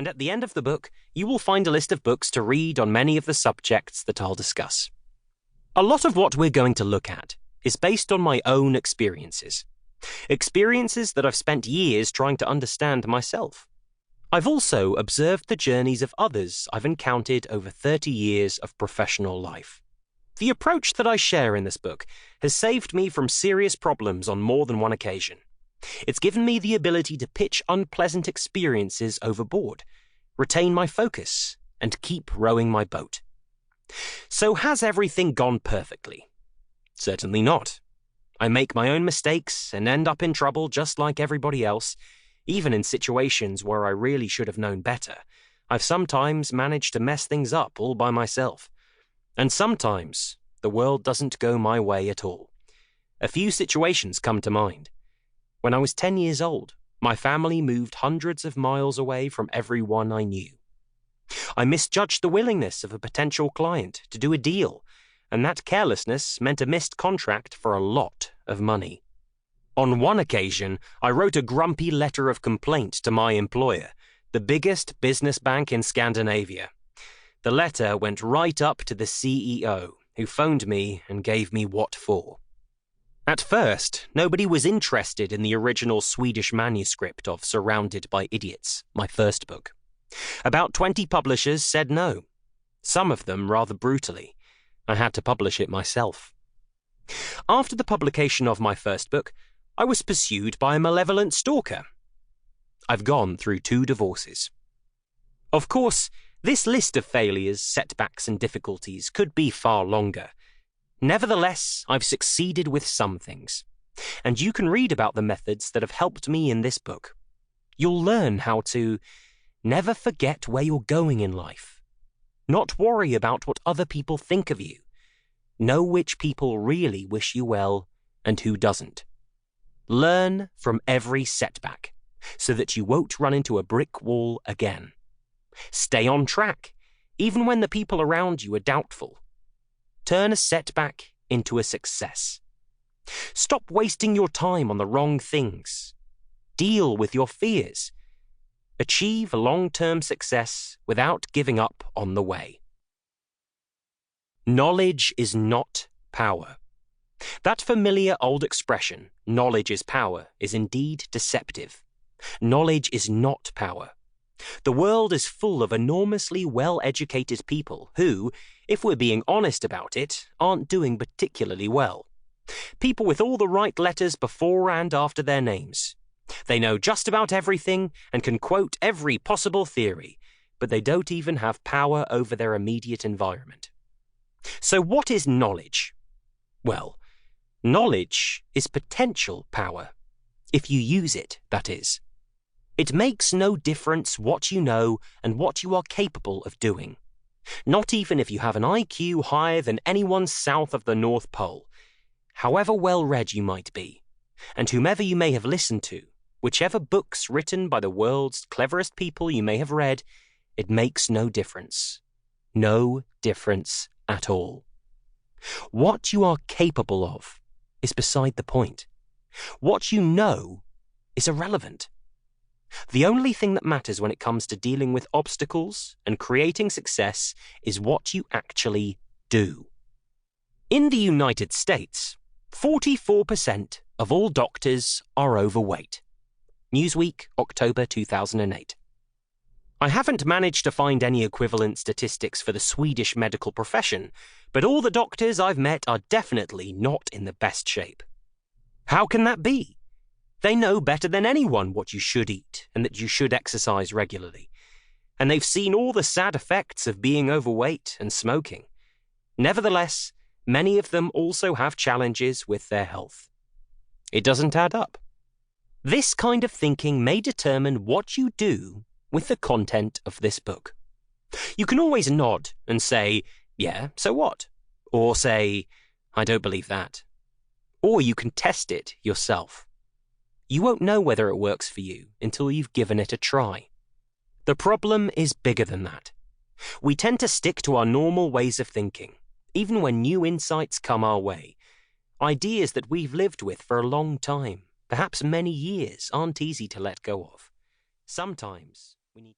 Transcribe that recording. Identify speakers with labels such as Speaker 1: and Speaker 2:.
Speaker 1: and at the end of the book, you will find a list of books to read on many of the subjects that I'll discuss. A lot of what we're going to look at is based on my own experiences that I've spent years trying to understand myself. I've also observed the journeys of others I've encountered over 30 years of professional life. The approach that I share in this book has saved me from serious problems on more than one occasion. It's given me the ability to pitch unpleasant experiences overboard, retain my focus, and keep rowing my boat. So has everything gone perfectly? Certainly not. I make my own mistakes and end up in trouble just like everybody else. Even in situations where I really should have known better, I've sometimes managed to mess things up all by myself. And sometimes the world doesn't go my way at all. A few situations come to mind. When I was 10 years old, my family moved hundreds of miles away from everyone I knew. I misjudged the willingness of a potential client to do a deal, and that carelessness meant a missed contract for a lot of money. On one occasion, I wrote a grumpy letter of complaint to my employer, the biggest business bank in Scandinavia. The letter went right up to the CEO, who phoned me and gave me what for. At first, nobody was interested in the original Swedish manuscript of Surrounded by Idiots, my first book. About 20 publishers said no, some of them rather brutally. I had to publish it myself. After the publication of my first book, I was pursued by a malevolent stalker. I've gone through 2 divorces. Of course, this list of failures, setbacks, and difficulties could be far longer. Nevertheless, I've succeeded with some things, and you can read about the methods that have helped me in this book. You'll learn how to never forget where you're going in life, not worry about what other people think of you, know which people really wish you well and who doesn't. Learn from every setback so that you won't run into a brick wall again. Stay on track, even when the people around you are doubtful. Turn a setback into a success. Stop wasting your time on the wrong things. Deal with your fears. Achieve long-term success without giving up on the way. Knowledge is not power. That familiar old expression, knowledge is power, is indeed deceptive. Knowledge is not power. The world is full of enormously well-educated people who, if we're being honest about it, aren't doing particularly well. People with all the right letters before and after their names. They know just about everything and can quote every possible theory, but they don't even have power over their immediate environment. So what is knowledge? Well, knowledge is potential power. If you use it, that is. It makes no difference what you know and what you are capable of doing. Not even if you have an IQ higher than anyone south of the North Pole. However well-read you might be, and whomever you may have listened to, whichever books written by the world's cleverest people you may have read, it makes no difference. No difference at all. What you are capable of is beside the point. What you know is irrelevant. The only thing that matters when it comes to dealing with obstacles and creating success is what you actually do. In the United States, 44% of all doctors are overweight. Newsweek, October 2008. I haven't managed to find any equivalent statistics for the Swedish medical profession, but all the doctors I've met are definitely not in the best shape. How can that be? They know better than anyone what you should eat and that you should exercise regularly. And they've seen all the sad effects of being overweight and smoking. Nevertheless, many of them also have challenges with their health. It doesn't add up. This kind of thinking may determine what you do with the content of this book. You can always nod and say, yeah, so what? Or say, I don't believe that. Or you can test it yourself. You won't know whether it works for you until you've given it a try. The problem is bigger than that. We tend to stick to our normal ways of thinking, even when new insights come our way. Ideas that we've lived with for a long time, perhaps many years, aren't easy to let go of. Sometimes